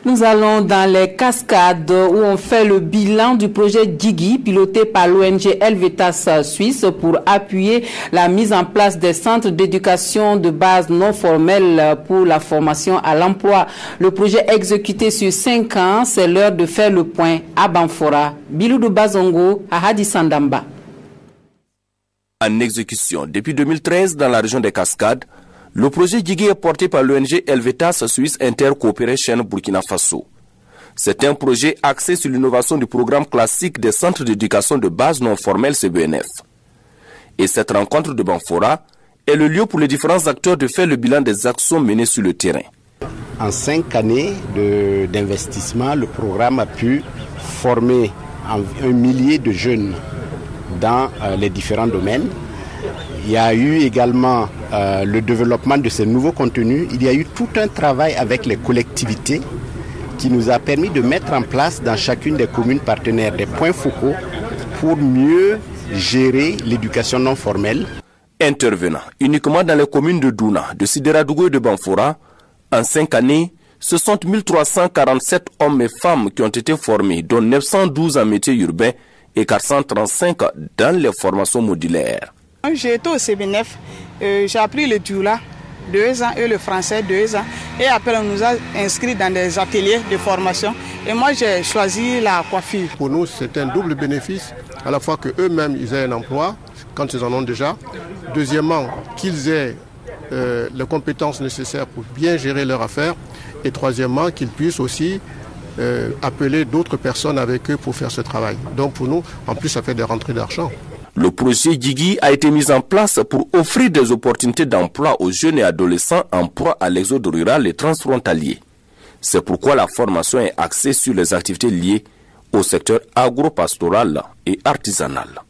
Nous allons dans les Cascades où on fait le bilan du projet Djigui piloté par l'ONG Helvetas Suisse pour appuyer la mise en place des centres d'éducation de base non formels pour la formation à l'emploi. Le projet exécuté sur 5 ans, c'est l'heure de faire le point à Banfora. Biloudou Bazongo à Hadi Sandamba. En exécution depuis 2013 dans la région des Cascades, le projet Djigui est porté par l'ONG Helvetas Suisse Intercooperation Burkina Faso. C'est un projet axé sur l'innovation du programme classique des centres d'éducation de base non formels CBNF. Et cette rencontre de Banfora est le lieu pour les différents acteurs de faire le bilan des actions menées sur le terrain. En 5 années d'investissement, le programme a pu former 1 millier de jeunes dans les différents domaines. Il y a eu également le développement de ces nouveaux contenus. Il y a eu tout un travail avec les collectivités qui nous a permis de mettre en place dans chacune des communes partenaires des points focaux pour mieux gérer l'éducation non formelle. Intervenant uniquement dans les communes de Douna, de Sideradougou et de Banfora, en 5 années, ce sont 1347 hommes et femmes qui ont été formés, dont 912 en métiers urbains et 435 dans les formations modulaires. J'ai été au CBNF, j'ai appris le Dioula 2 ans et le français 2 ans. Et après on nous a inscrits dans des ateliers de formation. Et moi j'ai choisi la coiffure. Pour nous c'est un double bénéfice, à la fois qu'eux-mêmes ils aient un emploi quand ils en ont déjà. Deuxièmement, qu'ils aient les compétences nécessaires pour bien gérer leurs affaires. Et troisièmement, qu'ils puissent aussi appeler d'autres personnes avec eux pour faire ce travail. Donc pour nous, en plus ça fait des rentrées d'argent. Le projet Djigui a été mis en place pour offrir des opportunités d'emploi aux jeunes et adolescents en proie à l'exode rural et transfrontalier. C'est pourquoi la formation est axée sur les activités liées au secteur agro-pastoral et artisanal.